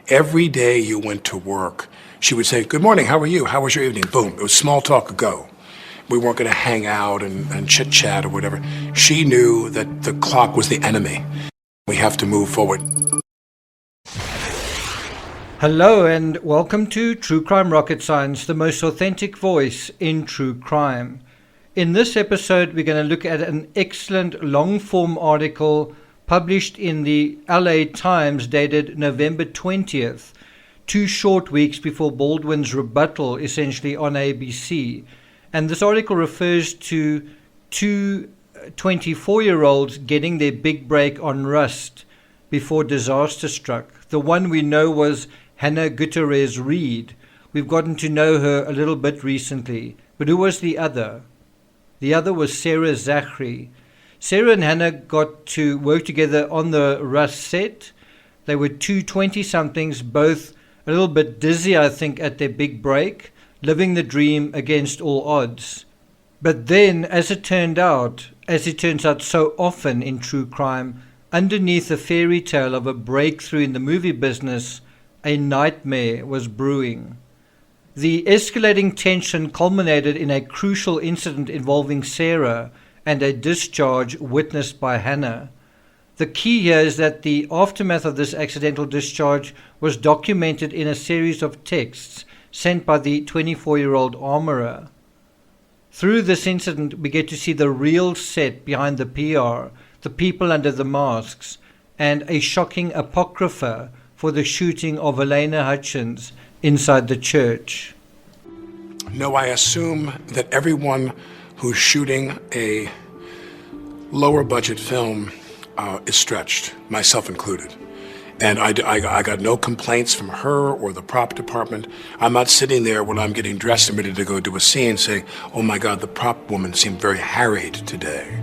Every day you went to work, she would say, "Good morning, how are you? How was your evening?" Boom, it was small talk, go. We weren't going to hang out and chit-chat or whatever. She knew that the clock was the enemy. We have to move forward. Hello and welcome to True Crime Rocket Science, the most authentic voice in true crime. In this episode, we're going to look at an excellent long-form article published in the LA Times dated November 20th, 2 short weeks before Baldwin's rebuttal, essentially on ABC. And this article refers to two 24-year-olds getting their big break on Rust before disaster struck. The one we know was Hannah Guiterrez-Reed. We've gotten to know her a little bit recently. But who was the other? The other was Sarah Zachary. Sarah and Hannah got to work together on the Rust set. They were two 20-somethings, both a little bit dizzy, I think, at their big break, living the dream against all odds. But then, as it turns out so often in true crime, underneath the fairy tale of a breakthrough in the movie business, a nightmare was brewing. The escalating tension culminated in a crucial incident involving Sarah and a discharge witnessed by Hannah. The key here is that the aftermath of this accidental discharge was documented in a series of texts sent by the 24-year-old armorer. Through this incident, we get to see the real set behind the PR, the people under the masks, and a shocking apocrypha for the shooting of Elena Hutchins inside the church. No, I assume that everyone who's shooting a lower budget film is stretched, myself included. And I got no complaints from her or the prop department. I'm not sitting there when I'm getting dressed and ready to go do a scene saying, "Oh my God, the prop woman seemed very harried today."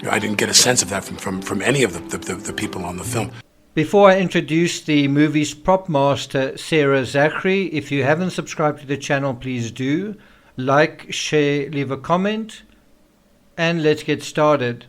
I didn't get a sense of that from any of the people on the film. Before I introduce the movie's prop master, Sarah Zachary, if you haven't subscribed to the channel, please do. Like, share, leave a comment, and let's get started.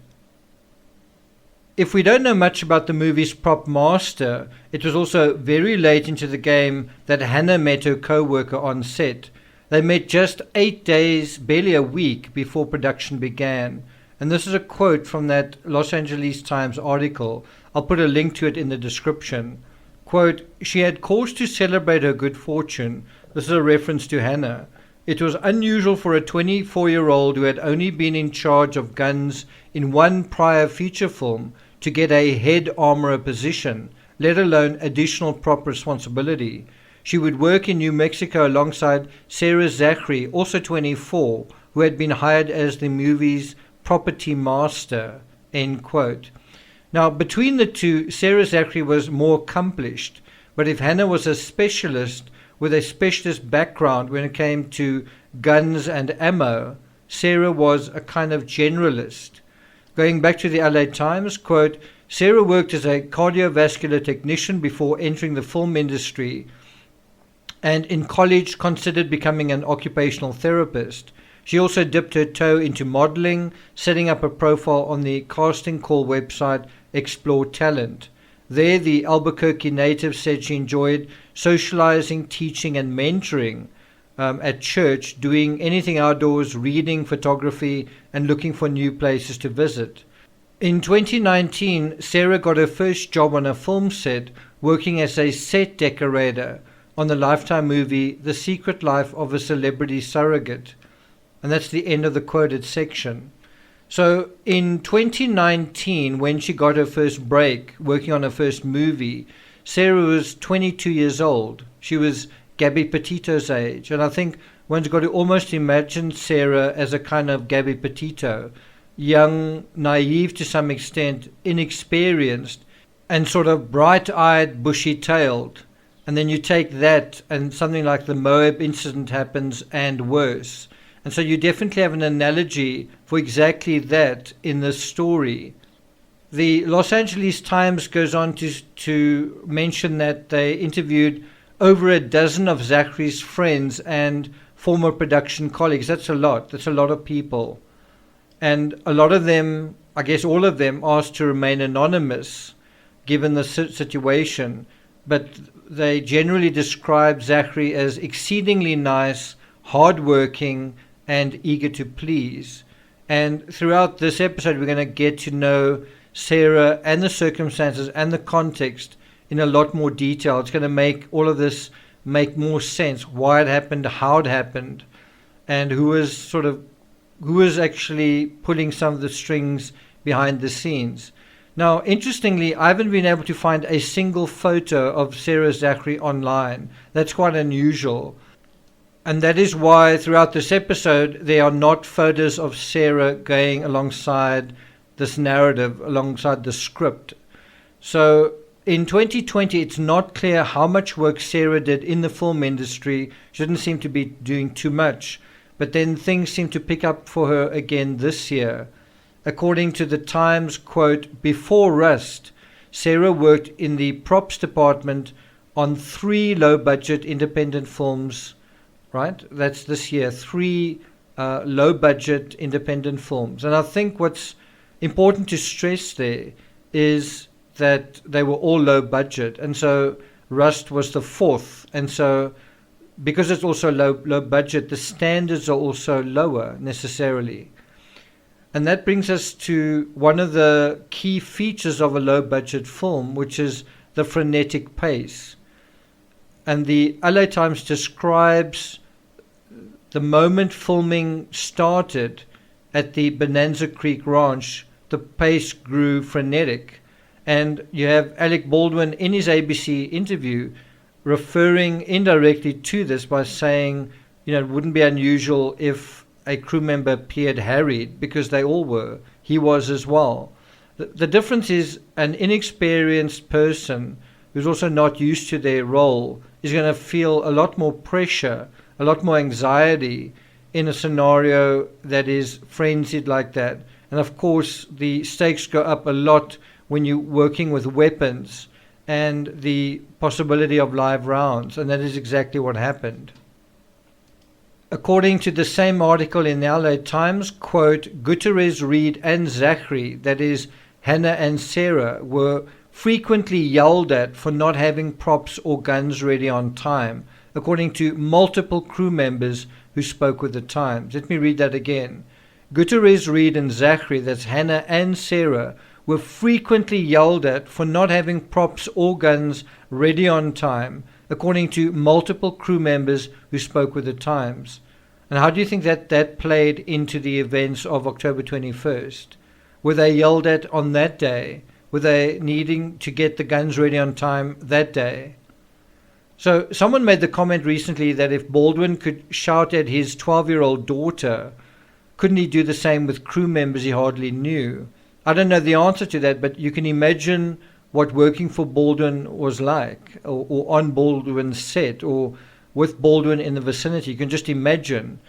If we don't know much about the movie's prop master, it was also very late into the game that Hannah met her co-worker on set. They met just 8 days, barely a week, before production began. And this is a quote from that Los Angeles Times article. I'll put a link to it in the description. Quote, "She had cause to celebrate her good fortune." This is a reference to Hannah. "It was unusual for a 24-year-old who had only been in charge of guns in one prior feature film to get a head armorer position, let alone additional prop responsibility. She would work in New Mexico alongside Sarah Zachary, also 24, who had been hired as the movie's property master." End quote. Now, between the two, Sarah Zachary was more accomplished, but if Hannah was a specialist with a specialist background when it came to guns and ammo, Sarah was a kind of generalist. Going back to the LA Times, quote, "Sarah worked as a cardiovascular technician before entering the film industry, and in college considered becoming an occupational therapist. She also dipped her toe into modeling, setting up a profile on the casting call website Explore Talent. There, the Albuquerque native said she enjoyed socializing, teaching, and mentoring at church, doing anything outdoors, reading, photography, and looking for new places to visit. In 2019, Sarah got her first job on a film set, working as a set decorator on the Lifetime movie The Secret Life of a Celebrity Surrogate." And that's the end of the quoted section. So in 2019, when she got her first break working on her first movie, Sarah was 22 years old. She was Gabby Petito's age. And I think one's got to almost imagine Sarah as a kind of Gabby Petito, young, naive to some extent, inexperienced, and sort of bright-eyed, bushy-tailed. And then you take that and something like the Moab incident happens and worse. And so you definitely have an analogy for exactly that in this story. The Los Angeles Times goes on to mention that they interviewed over a dozen of Zachary's friends and former production colleagues. That's a lot. That's a lot of people. And a lot of them, I guess all of them, asked to remain anonymous given the situation. but they generally describe Zachary as exceedingly nice, hardworking, and eager to please. And throughout this episode, we're going to get to know Sarah and the circumstances and the context in a lot more detail. It's going to make all of this make more sense, why it happened, how it happened, and who was actually pulling some of the strings behind the scenes. Now, interestingly, I haven't been able to find a single photo of Sarah Zachary online. That's quite unusual. And that is why throughout this episode, there are not photos of Sarah going alongside this narrative, alongside the script. So in 2020, it's not clear how much work Sarah did in the film industry. She didn't seem to be doing too much. But then things seem to pick up for her again this year. According to the Times, quote, before Rust, Sarah worked in the props department on 3 low-budget independent films, right? That's this year, 3 low-budget independent films. And I think what's important to stress there is that they were all low-budget. And so Rust was the 4th. And so because it's also low budget, the standards are also lower necessarily. And that brings us to one of the key features of a low budget film, which is the frenetic pace. And the LA Times describes the moment filming started at the Bonanza Creek Ranch, the pace grew frenetic. And you have Alec Baldwin in his ABC interview referring indirectly to this by saying, it wouldn't be unusual if a crew member appeared harried, because they all were. He was as well. The difference is an inexperienced person who's also not used to their role is going to feel a lot more pressure, a lot more anxiety in a scenario that is frenzied like that. And of course, the stakes go up a lot when you're working with weapons and the possibility of live rounds, and that is exactly what happened. According to the same article in the LA Times, quote, Guiterrez-Reed and Zachary, that is Hannah and Sarah, were frequently yelled at for not having props or guns ready on time, according to multiple crew members who spoke with the Times. Let me read that again. Guiterrez-Reed and Zachary, that's Hannah and Sarah, were frequently yelled at for not having props or guns ready on time, according to multiple crew members who spoke with the Times. And how do you think that played into the events of October 21st? Were they yelled at on that day? Were they needing to get the guns ready on time that day? So someone made the comment recently that if Baldwin could shout at his 12-year-old daughter, couldn't he do the same with crew members he hardly knew? I don't know the answer to that, but you can imagine what working for Baldwin was like, or on Baldwin's set, or with Baldwin in the vicinity. You can just imagine,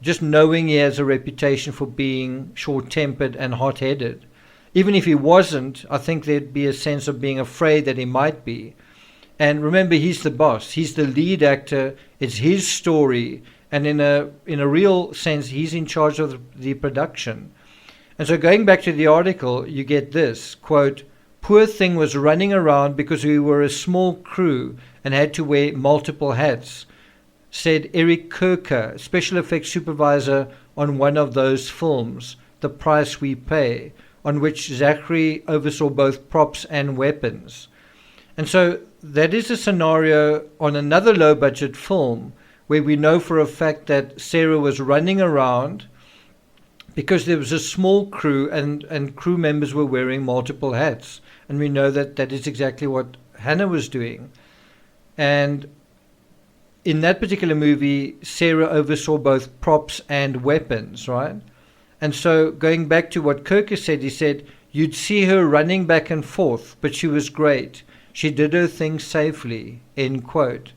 just knowing he has a reputation for being short-tempered and hot-headed. Even if he wasn't, I think there'd be a sense of being afraid that he might be. And remember, he's the boss. He's the lead actor. It's his story. And in a real sense, he's in charge of the production. And so going back to the article, you get this, quote, poor thing was running around because we were a small crew and had to wear multiple hats, said Eric Kirker, special effects supervisor on one of those films, The Price We Pay, on which Zachary oversaw both props and weapons. And so that is a scenario on another low-budget film where we know for a fact that Sarah was running around because there was a small crew and crew members were wearing multiple hats. And we know that that is exactly what Hannah was doing. And in that particular movie, Sarah oversaw both props and weapons, right? And so going back to what Kirker said, he said, you'd see her running back and forth, but she was great. She did her thing safely, end quote.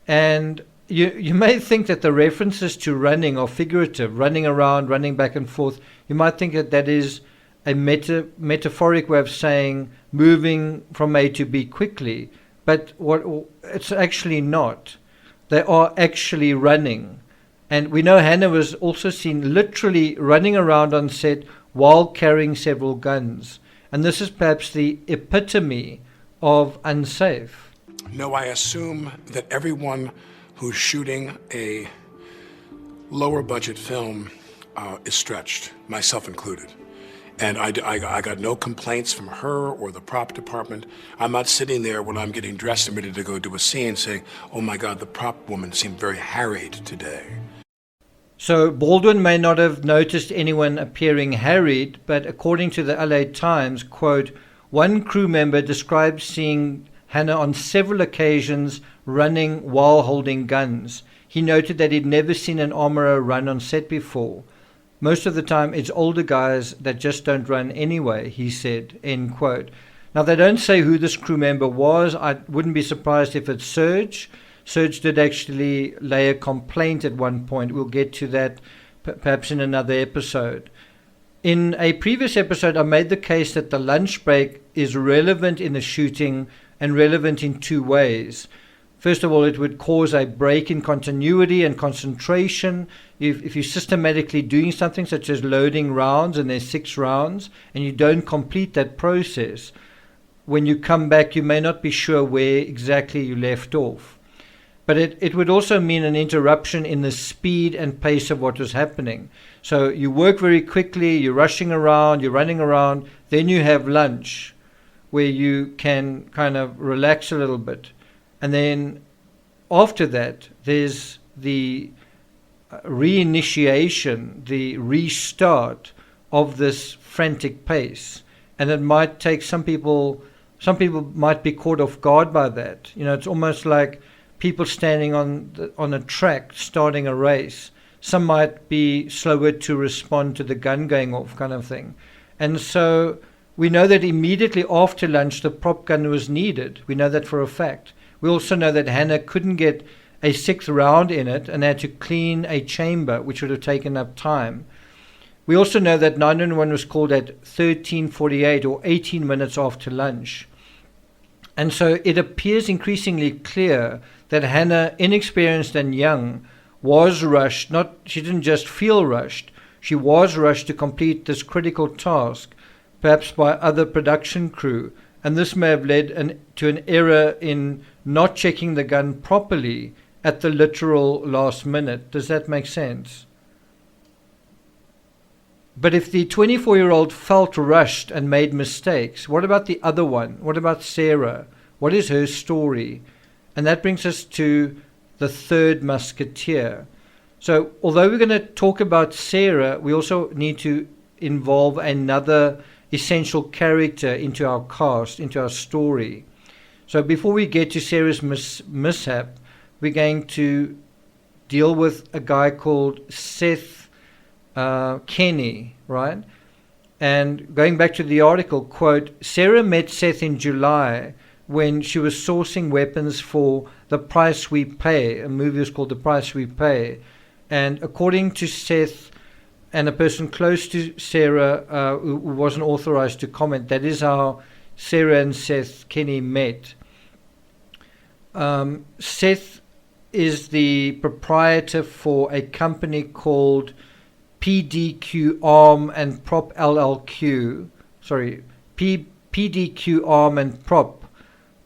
And you may think that the references to running are figurative, running around, running back and forth. You might think that that is a metaphoric way of saying moving from A to B quickly, but it's actually not. They are actually running. And we know Hannah was also seen literally running around on set while carrying several guns. And this is perhaps the epitome of unsafe. No, I assume that everyone who's shooting a lower budget film is stretched, myself included. And I got no complaints from her or the prop department. I'm not sitting there when I'm getting dressed and ready to go do a scene saying, oh my God, the prop woman seemed very harried today. So Baldwin may not have noticed anyone appearing harried, but according to the LA Times, quote, one crew member described seeing Hannah on several occasions running while holding guns. He noted that he'd never seen an armorer run on set before. Most of the time, it's older guys that just don't run anyway, he said, end quote. Now, they don't say who this crew member was. I wouldn't be surprised if it's Serge. Serge did actually lay a complaint at one point. We'll get to that perhaps in another episode. In a previous episode, I made the case that the lunch break is relevant in the shooting and relevant in two ways. First of all, it would cause a break in continuity and concentration. If you're systematically doing something such as loading rounds, and there's 6 rounds, and you don't complete that process, when you come back, you may not be sure where exactly you left off. But it would also mean an interruption in the speed and pace of what was happening. So you work very quickly, you're rushing around, you're running around, then you have lunch where you can kind of relax a little bit. And then after that, there's the reinitiation, the restart of this frantic pace. And it might take some people might be caught off guard by that. You know, it's almost like people standing on a track starting a race. Some might be slower to respond to the gun going off, kind of thing. And so we know that immediately after lunch, the prop gun was needed. We know that for a fact. We also know that Hannah couldn't get a 6th round in it and had to clean a chamber, which would have taken up time. We also know that 911 was called at 13:48 or 18 minutes after lunch. And so it appears increasingly clear that Hannah, inexperienced and young, was rushed. She didn't just feel rushed. She was rushed to complete this critical task, perhaps by other production crew. And this may have led to an error in not checking the gun properly at the literal last minute. Does that make sense? But if the 24-year-old felt rushed and made mistakes, what about the other one? What about Sarah? What is her story? And that brings us to the third musketeer. So although we're going to talk about Sarah, we also need to involve another essential character into our cast, into our story. So before we get to Sarah's mishap, we're going to deal with a guy called Seth Kenny, right? And going back to the article, quote, Sarah met Seth in July when she was sourcing weapons for The Price We Pay. A movie was called The Price We Pay. And according to Seth and a person close to Sarah who wasn't authorized to comment, that is how Sarah and Seth Kenny met. Seth is the proprietor for a company called PDQ Arm and Prop LLQ. Sorry, PDQ Arm and Prop,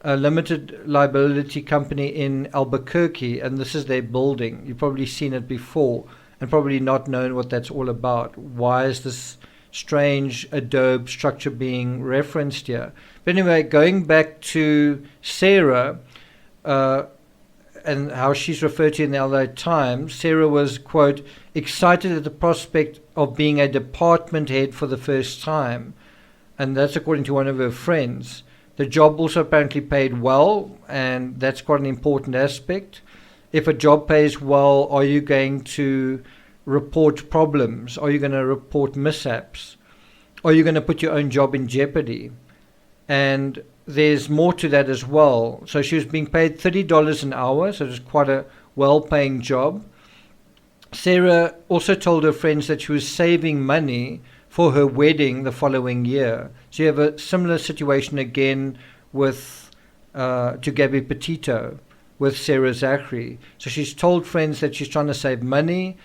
a limited liability company in Albuquerque, and this is their building. You've probably seen it before and probably not known what that's all about. Why is this strange adobe structure being referenced here? But anyway, going back to Sarah and how she's referred to in the LA Times, Sarah was, quote, excited at the prospect of being a department head for the first time. And that's according to one of her friends. The job also apparently paid well, and that's quite an important aspect. If a job pays well, are you going to report problems? Are you going to report mishaps? Are you going to put your own job in jeopardy? And there's more to that as well. So she was being paid $30 an hour, so it was quite a well-paying job. Sarah also told her friends that she was saving money for her wedding the following year. So you have a similar situation again with to Gabby Petito with Sarah Zachary. So she's told friends that she's trying to save money.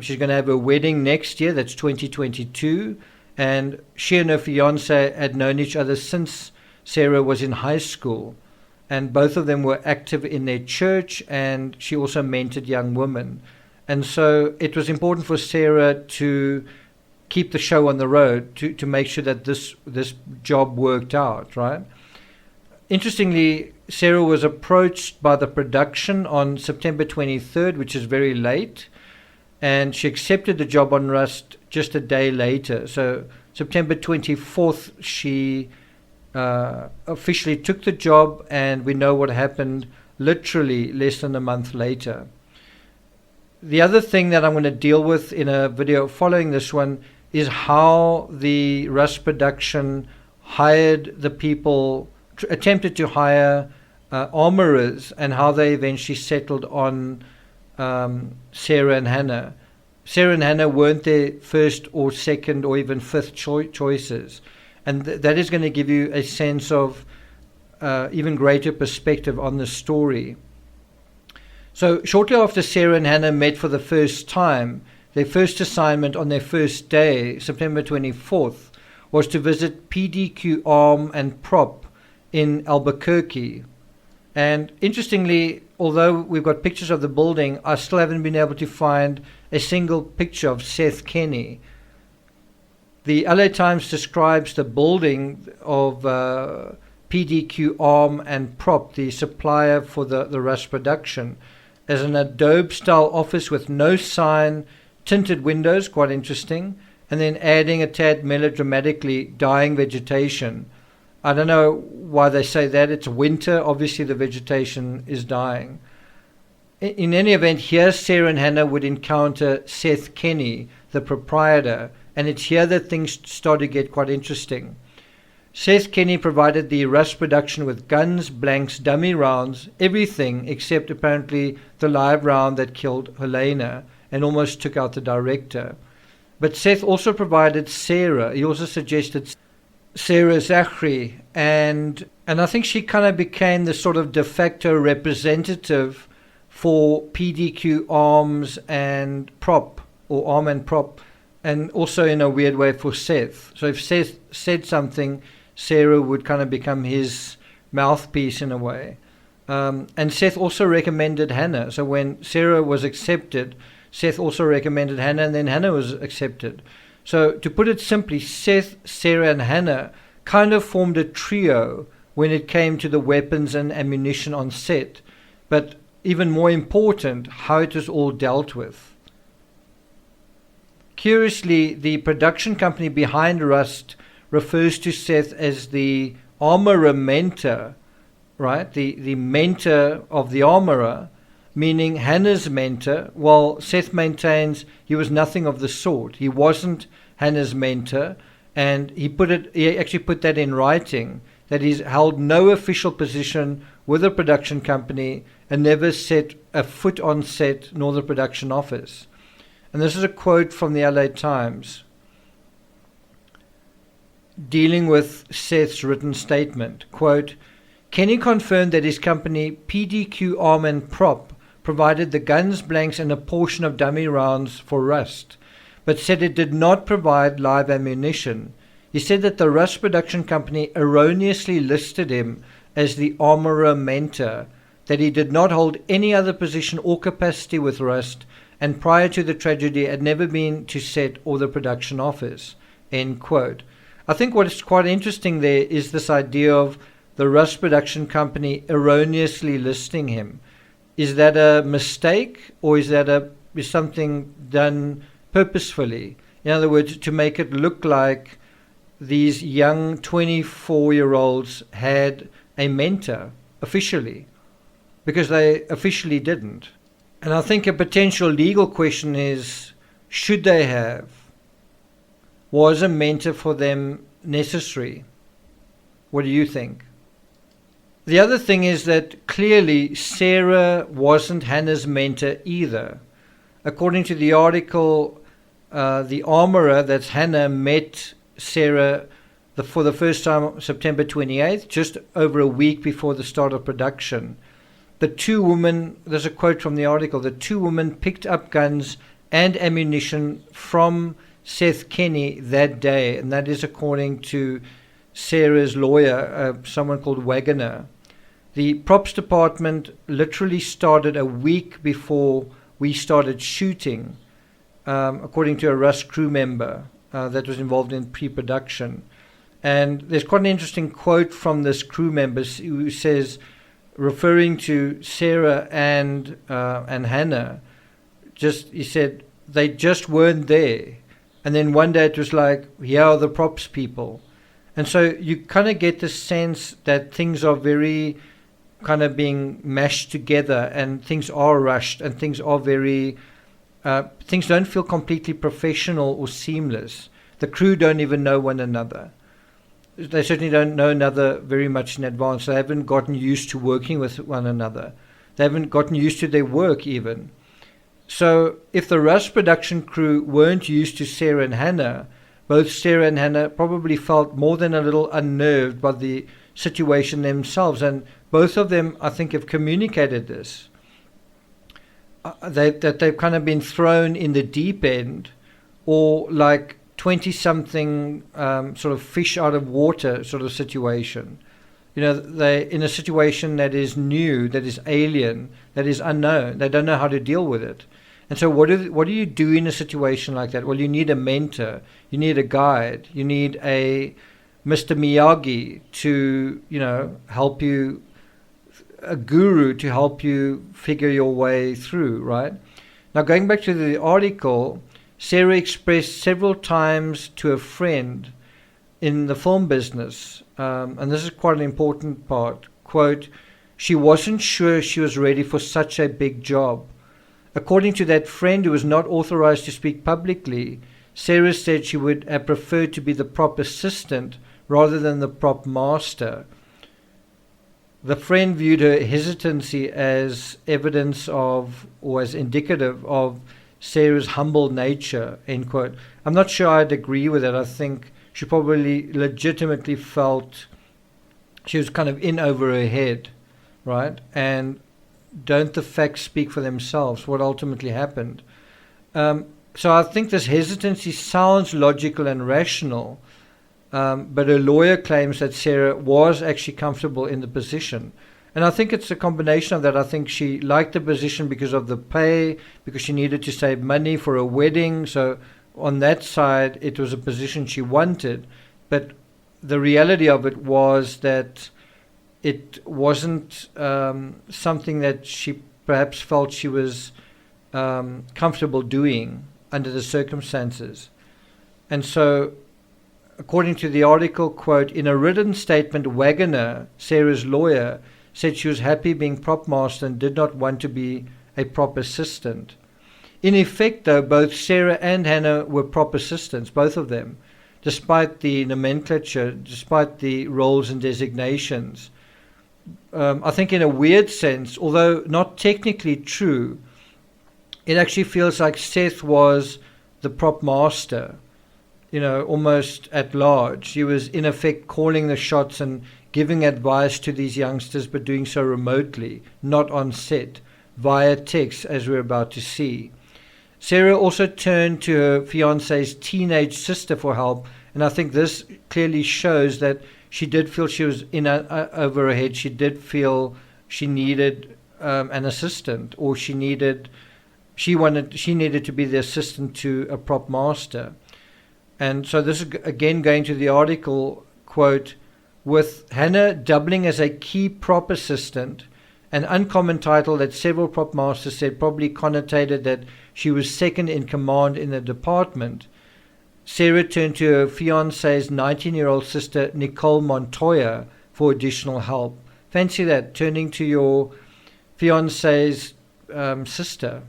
She's going to have a wedding next year, that's 2022. And she and her fiance had known each other since Sarah was in high school. and both of them were active in their church, and she also mentored young women. And so it was important for Sarah to keep the show on the road, to make sure that this job worked out, right? Interestingly, Sarah was approached by the production on September 23rd, which is very late, and she accepted the job on Rust just a day later. So September 24th, she officially took the job, and we know what happened literally less than a month later. The other thing that I'm going to deal with in a video following this one is how the Rust production hired the people, attempted to hire armorers, and how they eventually settled on Sarah and Hannah. Sarah and Hannah weren't their first or second or even fifth choices. And that is going to give you a sense of even greater perspective on the story. So shortly after Sarah and Hannah met for the first time, their first assignment on their first day, September 24th, was to visit PDQ Arm and Prop in Albuquerque. And interestingly, although we've got pictures of the building, I still haven't been able to find a single picture of Seth Kenney. The LA Times describes the building of PDQ Arm and Prop, the supplier for the Rust production, as an adobe-style office with no sign, tinted windows, quite interesting, and then adding a tad melodramatically dying vegetation. I don't know why they say that. It's winter. Obviously, the vegetation is dying. In any event, here Sarah and Hannah would encounter Seth Kenney, the proprietor, and it's here that things start to get quite interesting. Seth Kenney provided the Rust production with guns, blanks, dummy rounds, everything except apparently the live round that killed Helena and almost took out the director. But Seth also provided Sarah. He also suggested Sarah Zachary, and I think she kind of became the sort of de facto representative for PDQ Arms and Prop, or Arm and Prop, and also in a weird way for Seth. So if Seth said something, Sarah would kind of become his mouthpiece in a way. And Seth also recommended Hannah. So when Sarah was accepted, Seth also recommended Hannah, and then Hannah was accepted. So to put it simply, Seth, Sarah, and Hannah kind of formed a trio when it came to the weapons and ammunition on set. But even more important, how it was all dealt with. Curiously, the production company behind Rust refers to Seth as the armorer mentor, right? The mentor of the armorer, meaning Hannah's mentor, while Seth maintains he was nothing of the sort. He wasn't Hannah's mentor, and he actually put that in writing, that he's held no official position with the production company and never set a foot on set nor the production office. And this is a quote from the LA Times dealing with Seth's written statement. Quote, Kenney confirmed that his company, PDQ Arm and Prop, provided the guns, blanks, and a portion of dummy rounds for Rust, but said it did not provide live ammunition. He said that the Rust production company erroneously listed him as the armorer mentor, that he did not hold any other position or capacity with Rust, and prior to the tragedy had never been to set or the production office. End quote. I think what is quite interesting there is this idea of the Rust production company erroneously listing him. Is that a mistake, or is something done purposefully? In other words, to make it look like these young 24-year-olds had a mentor officially, because they officially didn't. And I think a potential legal question is, should they have? Was a mentor for them necessary? What do you think? The other thing is that clearly Sarah wasn't Hannah's mentor either. According to the article, the armorer, that's Hannah, met Sarah for the first time September 28th, just over a week before the start of production. The two women, there's a quote from the article, the two women picked up guns and ammunition from Seth Kenney that day, and that is according to Sarah's lawyer, someone called Wagoner. The props department literally started a week before we started shooting, according to a Russ crew member that was involved in pre-production. And there's quite an interesting quote from this crew member who says, referring to Sarah and Hannah, he said they just weren't there. And then one day it was like, here are the props people. And so you kind of get the sense that things are very kind of being mashed together, and things are rushed, and things are very, things don't feel completely professional or seamless. The crew don't even know one another. They certainly don't know another very much in advance. They haven't gotten used to working with one another. They haven't gotten used to their work even. So if the Russ production crew weren't used to Sarah and Hannah, both Sarah and Hannah probably felt more than a little unnerved by the situation themselves. And both of them, I think, have communicated this, that they've kind of been thrown in the deep end, or like 20-something sort of fish out of water sort of situation. You know, they're in a situation that is new, that is alien, that is unknown. They don't know how to deal with it. And so what do you do in a situation like that? Well, you need a mentor. You need a guide. You need a Mr. Miyagi to, you know, help you, a guru to help you figure your way through, right? Now, going back to the article, Sarah expressed several times to a friend in the film business, and this is quite an important part, quote, she wasn't sure she was ready for such a big job. According to that friend who was not authorized to speak publicly, Sarah said she would have preferred to be the prop assistant rather than the prop master. The friend viewed her hesitancy as evidence of, or as indicative of, Sarah's humble nature, end quote. I'm not sure I'd agree with it. I think she probably legitimately felt she was kind of in over her head, right? And don't the facts speak for themselves, what ultimately happened? So I think this hesitancy sounds logical and rational, but her lawyer claims that Sarah was actually comfortable in the position. And I think it's a combination of that. I think she liked the position because of the pay, because she needed to save money for a wedding. So on that side, it was a position she wanted. But the reality of it was that it wasn't something that she perhaps felt she was comfortable doing under the circumstances. And so, according to the article, quote, in a written statement, Wagoner, Sarah's lawyer, said she was happy being prop master and did not want to be a prop assistant. In effect, though, both Sarah and Hannah were prop assistants, both of them, despite the nomenclature, despite the roles and designations. I think in a weird sense, although not technically true, it actually feels like Seth was the prop master, you know, almost at large. He was in effect calling the shots and giving advice to these youngsters, but doing so remotely, not on set, via text, as we're about to see. Sarah also turned to her fiancé's teenage sister for help, and I think this clearly shows that she did feel she was in over her head. She did feel she needed an assistant, or she needed to be the assistant to a prop master. And so this is again going to the article, quote, with Hannah doubling as a key prop assistant, an uncommon title that several prop masters said probably connotated that she was second in command in the department, Sarah turned to her fiancé's 19-year-old sister, Nicole Montoya, for additional help. Fancy that, turning to your fiancé's sister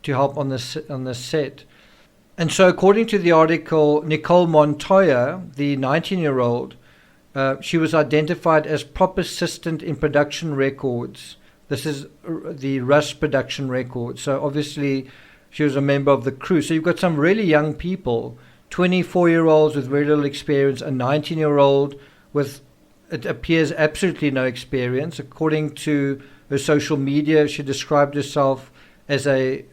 to help on the set. And so according to the article, Nicole Montoya, the 19-year-old, she was identified as prop assistant in production records. This is the Russ production records. So obviously she was a member of the crew. So you've got some really young people, 24-year-olds with very little experience, a 19-year-old with, it appears, absolutely no experience. According to her social media, she described herself as a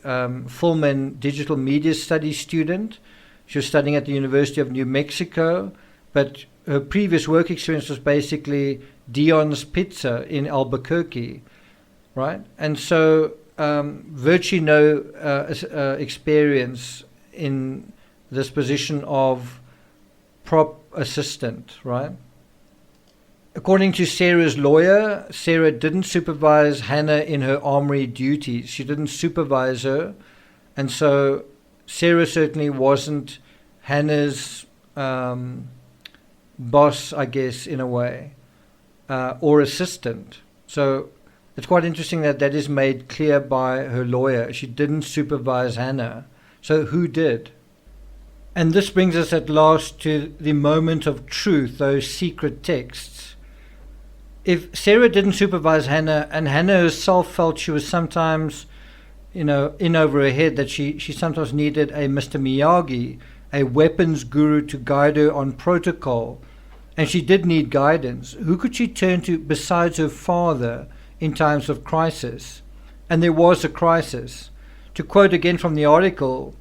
film and digital media studies student. She was studying at the University of New Mexico, but her previous work experience was basically Dion's Pizza in Albuquerque, right? And so virtually no experience in this position of prop assistant, right? According to Sarah's lawyer, Sarah didn't supervise Hannah in her armory duties. She didn't supervise her. And so Sarah certainly wasn't Hannah's boss, I guess, in a way, or assistant. So it's quite interesting that that is made clear by her lawyer. She didn't supervise Hannah. So who did? And this brings us at last to the moment of truth, those secret texts. If Sarah didn't supervise Hannah, and Hannah herself felt she was sometimes, in over her head, that she sometimes needed a Mr. Miyagi, a weapons guru, to guide her on protocol, and she did need guidance, who could she turn to besides her father in times of crisis? And there was a crisis. To quote again from the article,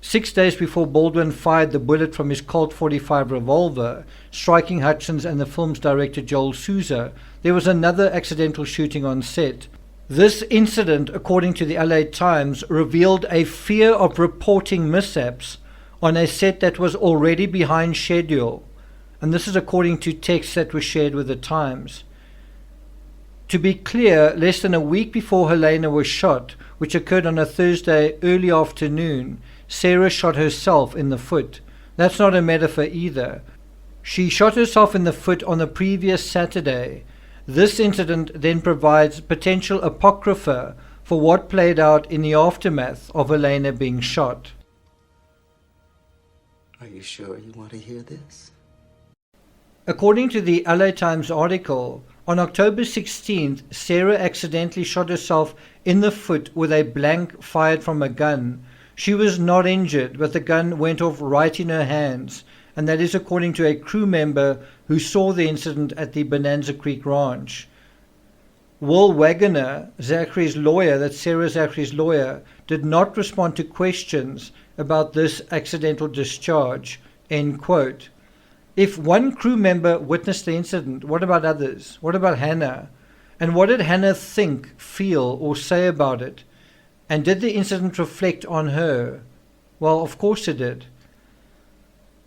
6 days before Baldwin fired the bullet from his Colt .45 revolver, striking Hutchins and the film's director Joel Souza, there was another accidental shooting on set. This incident, according to the LA Times, revealed a fear of reporting mishaps on a set that was already behind schedule. And this is according to texts that were shared with the Times. To be clear, less than a week before Helena was shot, which occurred on a Thursday early afternoon, Sarah shot herself in the foot. That's not a metaphor either. She shot herself in the foot on the previous Saturday. This incident then provides potential apocrypha for what played out in the aftermath of Helena being shot. Are you sure you want to hear this? According to the LA Times article, on October 16th, Sarah accidentally shot herself in the foot with a blank fired from a gun. She was not injured, but the gun went off right in her hands, and that is according to a crew member who saw the incident at the Bonanza Creek Ranch. Will Wagoner, Zachary's lawyer, that's Sarah Zachary's lawyer, did not respond to questions about this accidental discharge, end quote. If one crew member witnessed the incident, what about others? What about Hannah? And what did Hannah think, feel, or say about it? And did the incident reflect on her? Well, of course it did.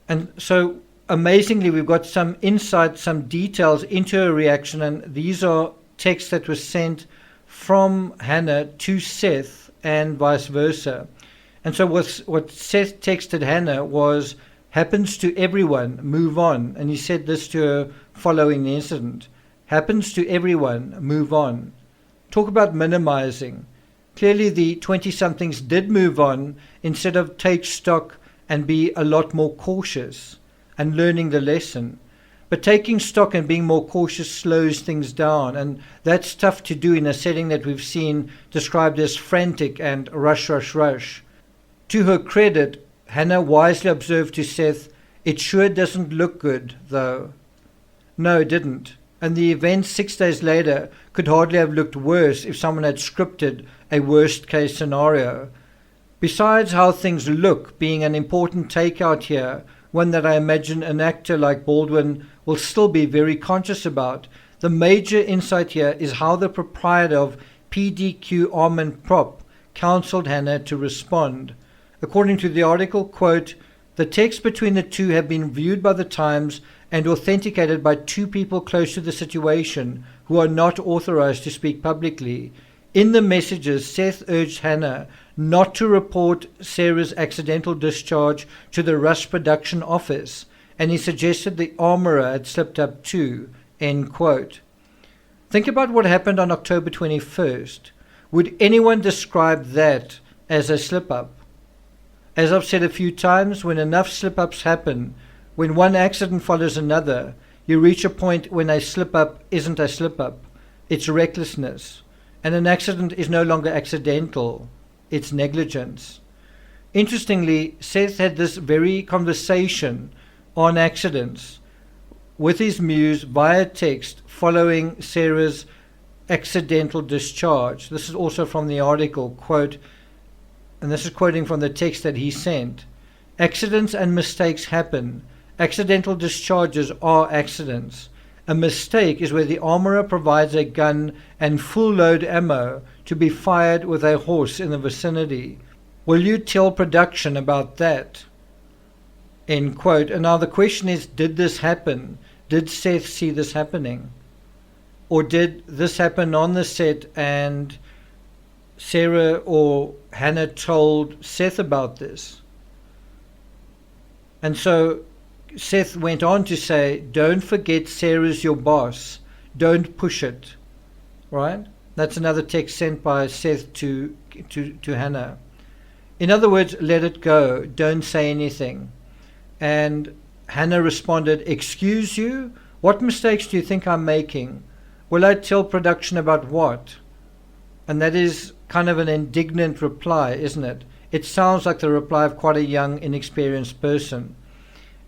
And so, amazingly, we've got some insight, some details into her reaction, and these are texts that were sent from Hannah to Seth and vice versa. And so what Seth texted Hannah was, happens to everyone, move on. And he said this to her following the incident. Happens to everyone, move on. Talk about minimizing. Clearly the 20-somethings did move on instead of take stock and be a lot more cautious and learning the lesson. But taking stock and being more cautious slows things down, and that's tough to do in a setting that we've seen described as frantic and rush, rush, rush. To her credit, Hannah wisely observed to Seth, it sure doesn't look good, though. No, it didn't. And the events 6 days later could hardly have looked worse if someone had scripted a worst-case scenario. Besides how things look being an important takeout here, one that I imagine an actor like Baldwin will still be very conscious about, the major insight here is how the proprietor of PDQ Arm and Prop counseled Hannah to respond. According to the article, quote, the texts between the two have been viewed by the Times and authenticated by two people close to the situation who are not authorized to speak publicly. In the messages, Seth urged Hannah not to report Sarah's accidental discharge to the Rush production office, and he suggested the armorer had slipped up too, end quote. Think about what happened on October 21st. Would anyone describe that as a slip-up? As I've said a few times, when enough slip-ups happen, when one accident follows another, you reach a point when a slip-up isn't a slip-up. It's recklessness. And an accident is no longer accidental. It's negligence. Interestingly, Seth had this very conversation on accidents with his muse via text following Sarah's accidental discharge. This is also from the article, quote, and this is quoting from the text that he sent. Accidents and mistakes happen. Accidental discharges are accidents. A mistake is where the armorer provides a gun and full load ammo to be fired with a horse in the vicinity. Will you tell production about that?" End quote. And now the question is, did this happen? Did Seth see this happening? Or did this happen on the set and Sarah or Hannah told Seth about this? And so Seth went on to say, "Don't forget Sarah's your boss. Don't push it." Right? That's another text sent by Seth to Hannah. In other words, let it go. Don't say anything. And Hannah responded, "Excuse you? What mistakes do you think I'm making? Will I tell production about what?" And that is kind of an indignant reply, isn't it? It sounds like the reply of quite a young, inexperienced person.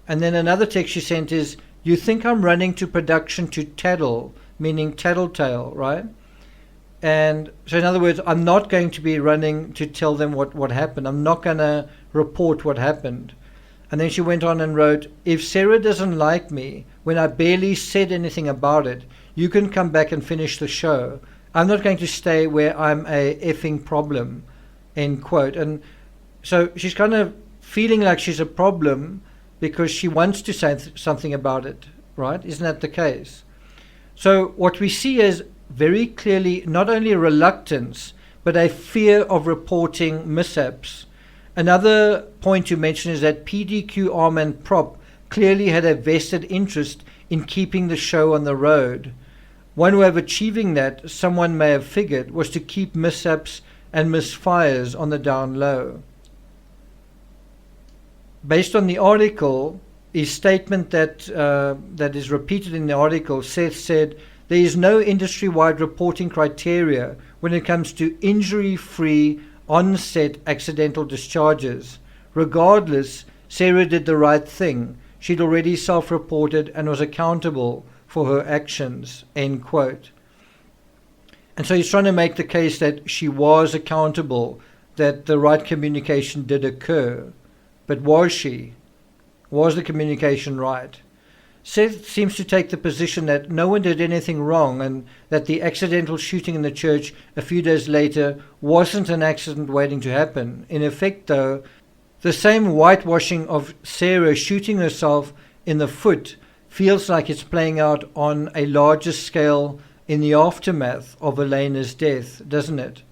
And then another text she sent is, "You think I'm running to production to tattle," meaning tattletale, right? And so in other words, I'm not going to be running to tell them what happened. I'm not going to report what happened. And then she went on and wrote, "If Sarah doesn't like me when I barely said anything about it, you can come back and finish the show. I'm not going to stay where I'm a effing problem." End quote. And so she's kind of feeling like she's a problem because she wants to say something about it, right? Isn't that the case? So what we see is very clearly not only a reluctance, but a fear of reporting mishaps. Another point to mention is that PDQ Arm and Prop clearly had a vested interest in keeping the show on the road. One way of achieving that, someone may have figured, was to keep mishaps and misfires on the down low. Based on the article, his statement that is repeated in the article, Seth said, "There is no industry-wide reporting criteria when it comes to injury-free on-set accidental discharges. Regardless, Sarah did the right thing. She'd already self-reported and was accountable for her actions." End quote. And so he's trying to make the case that she was accountable, that the right communication did occur. But was she? Was the communication right? Seth seems to take the position that no one did anything wrong and that the accidental shooting in the church a few days later wasn't an accident waiting to happen. In effect, though, the same whitewashing of Sarah shooting herself in the foot feels like it's playing out on a larger scale in the aftermath of Elena's death, doesn't it?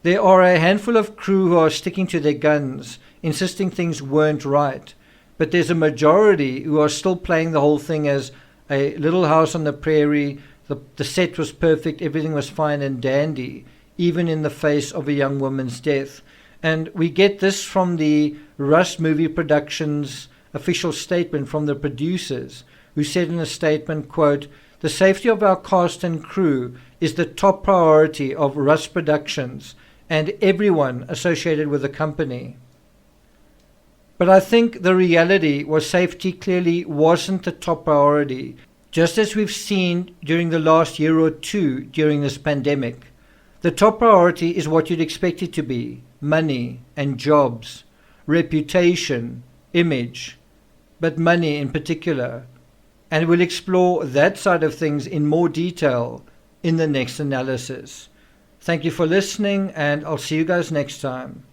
There are a handful of crew who are sticking to their guns, insisting things weren't right. But there's a majority who are still playing the whole thing as a little house on the prairie, the set was perfect, everything was fine and dandy, even in the face of a young woman's death. And we get this from the Rust Movie Productions official statement from the producers, who said in a statement, quote, "The safety of our cast and crew is the top priority of Rust Productions and everyone associated with the company." But I think the reality was safety clearly wasn't the top priority, just as we've seen during the last year or two during this pandemic. The top priority is what you'd expect it to be: money and jobs, reputation, image, but money in particular. And we'll explore that side of things in more detail in the next analysis. Thank you for listening, and I'll see you guys next time.